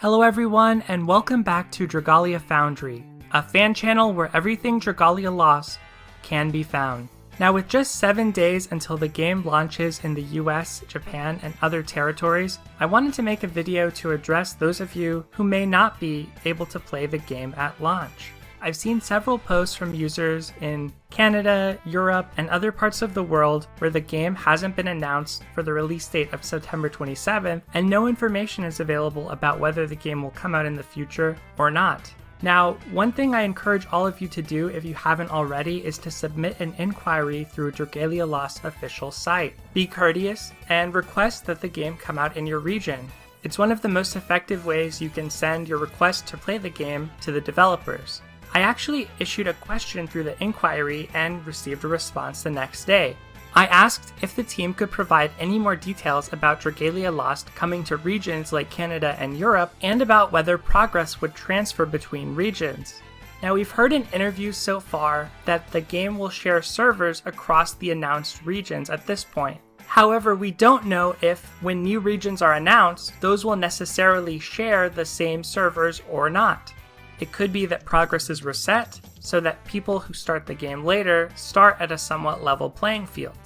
Hello everyone, and welcome back to Dragalia Foundry, a fan channel where everything Dragalia Lost can be found. Now, with just 7 days until the game launches in the US, Japan, and other territories, I wanted to make a video to address those of you who may not be able to play the game at launch. I've seen several posts from users in Canada, Europe, and other parts of the world where the game hasn't been announced for the release date of September 27th, and no information is available about whether the game will come out in the future or not. Now, one thing I encourage all of you to do if you haven't already is to submit an inquiry through Dragalia Lost's official site. Be courteous and request that the game come out in your region. It's one of the most effective ways you can send your request to play the game to the developers. I actually issued a question through the inquiry and received a response the next day. I asked if the team could provide any more details about Dragalia Lost coming to regions like Canada and Europe, and about whether progress would transfer between regions. Now, we've heard in interviews so far that the game will share servers across the announced regions at this point. However, we don't know if, when new regions are announced, those will necessarily share the same servers or not. It could be that progress is reset, so that people who start the game later start at a somewhat level playing field.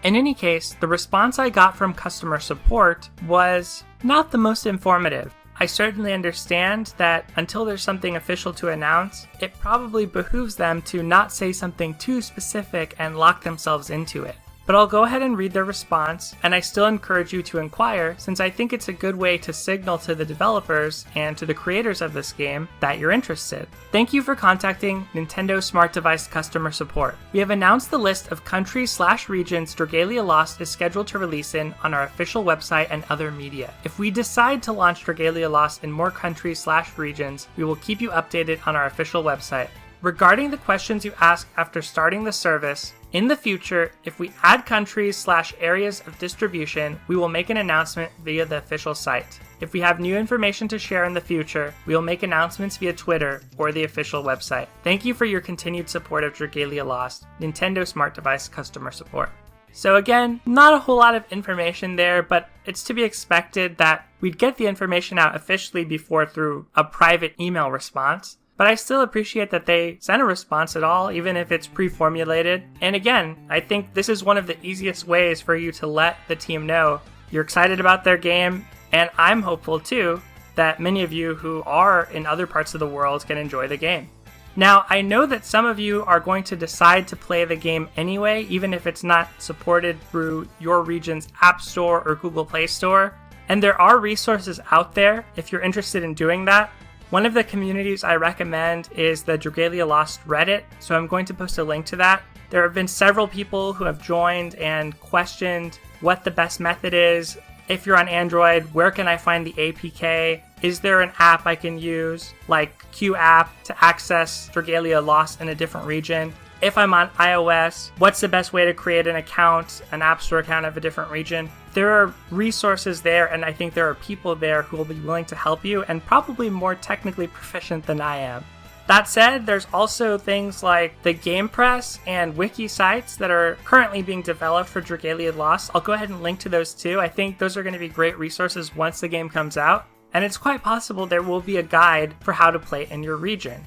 In any case, the response I got from customer support was not the most informative. I certainly understand that until there's something official to announce, it probably behooves them to not say something too specific and lock themselves into it. But I'll go ahead and read their response, and I still encourage you to inquire, since I think it's a good way to signal to the developers and to the creators of this game that you're interested. Thank you for contacting Nintendo Smart Device Customer Support. We have announced the list of countries/regions Dragalia Lost is scheduled to release in on our official website and other media. If we decide to launch Dragalia Lost in more countries/regions, we will keep you updated on our official website. Regarding the questions you ask after starting the service, in the future, if we add countries/areas of distribution, we will make an announcement via the official site. If we have new information to share in the future, we will make announcements via Twitter or the official website. Thank you for your continued support of Dragalia Lost, Nintendo Smart Device Customer Support. So again, not a whole lot of information there, but it's to be expected that we'd get the information out officially before through a private email response. But I still appreciate that they sent a response at all, even if it's pre-formulated. And again, I think this is one of the easiest ways for you to let the team know you're excited about their game, and I'm hopeful too that many of you who are in other parts of the world can enjoy the game. Now, I know that some of you are going to decide to play the game anyway, even if it's not supported through your region's App Store or Google Play Store. And there are resources out there if you're interested in doing that. One of the communities I recommend is the Dragalia Lost Reddit, so I'm going to post a link to that. There have been several people who have joined and questioned what the best method is. If you're on Android, where can I find the APK? Is there an app I can use, like Q app, to access Dragalia Lost in a different region? If I'm on iOS, what's the best way to create an account, an App Store account of a different region? There are resources there, and I think there are people there who will be willing to help you, and probably more technically proficient than I am. That said, there's also things like the Game Press and wiki sites that are currently being developed for Dragalia Lost. I'll go ahead and link to those too. I think those are going to be great resources once the game comes out, and it's quite possible there will be a guide for how to play in your region.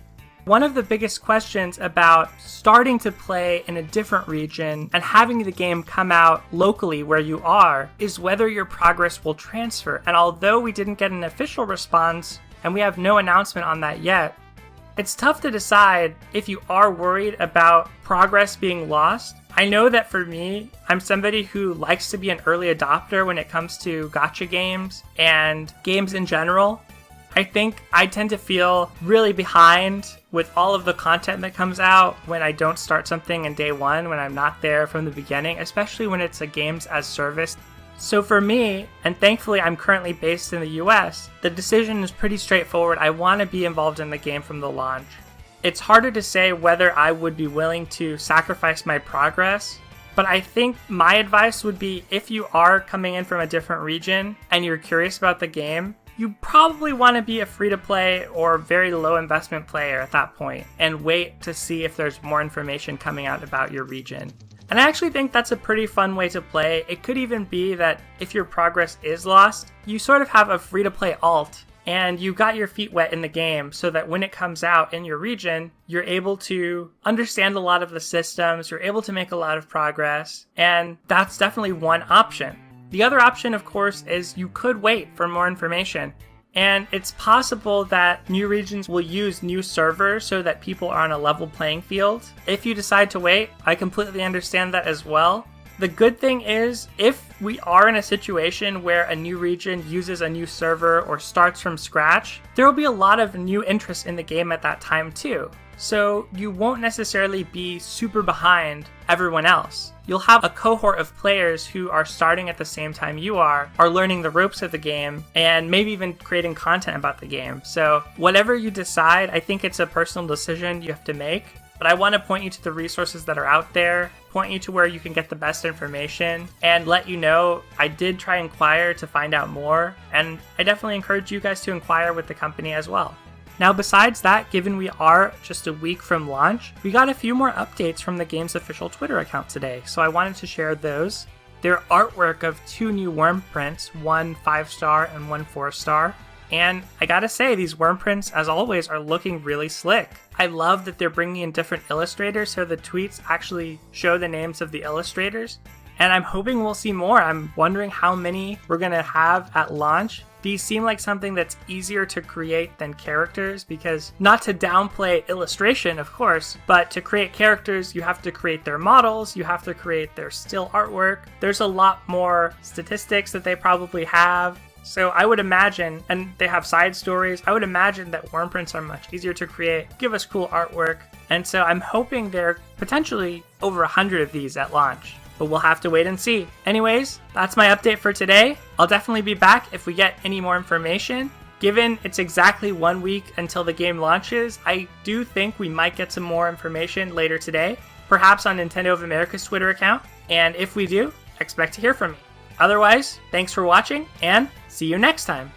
One of the biggest questions about starting to play in a different region and having the game come out locally where you are is whether your progress will transfer. And although we didn't get an official response and we have no announcement on that yet, it's tough to decide if you are worried about progress being lost. I know that for me, I'm somebody who likes to be an early adopter when it comes to gacha games and games in general. I think I tend to feel really behind with all of the content that comes out when I don't start something in day one, when I'm not there from the beginning, especially when it's a games as service. So for me, and thankfully I'm currently based in the US, the decision is pretty straightforward. I want to be involved in the game from the launch. It's harder to say whether I would be willing to sacrifice my progress, but I think my advice would be, if you are coming in from a different region and you're curious about the game, you probably want to be a free-to-play or very low-investment player at that point and wait to see if there's more information coming out about your region. And I actually think that's a pretty fun way to play. It could even be that if your progress is lost, you sort of have a free-to-play alt and you got your feet wet in the game so that when it comes out in your region, you're able to understand a lot of the systems, you're able to make a lot of progress, and that's definitely one option. The other option, of course, is you could wait for more information. And it's possible that new regions will use new servers so that people are on a level playing field. If you decide to wait, I completely understand that as well. The good thing is, if we are in a situation where a new region uses a new server or starts from scratch, there will be a lot of new interest in the game at that time too. So you won't necessarily be super behind everyone else. You'll have a cohort of players who are starting at the same time you are learning the ropes of the game, and maybe even creating content about the game. So whatever you decide, I think it's a personal decision you have to make. But I want to point you to the resources that are out there, point you to where you can get the best information, and let you know I did try and inquire to find out more, and I definitely encourage you guys to inquire with the company as well. Now, besides that, given we are just a week from launch, we got a few more updates from the game's official Twitter account today, so I wanted to share those. Their artwork of 2 new worm prints, one 5-star and one 4-star. And I gotta say, these worm prints, as always, are looking really slick. I love that they're bringing in different illustrators so the tweets actually show the names of the illustrators. And I'm hoping we'll see more. I'm wondering how many we're gonna have at launch. These seem like something that's easier to create than characters, because not to downplay illustration, of course, but to create characters, you have to create their models, you have to create their still artwork. There's a lot more statistics that they probably have. So I would imagine, and they have side stories, I would imagine that worm prints are much easier to create, give us cool artwork, and so I'm hoping there are potentially over 100 of these at launch. But we'll have to wait and see. Anyways, that's my update for today. I'll definitely be back if we get any more information. Given it's exactly 1 week until the game launches, I do think we might get some more information later today, perhaps on Nintendo of America's Twitter account, and if we do, expect to hear from me. Otherwise, thanks for watching, and see you next time!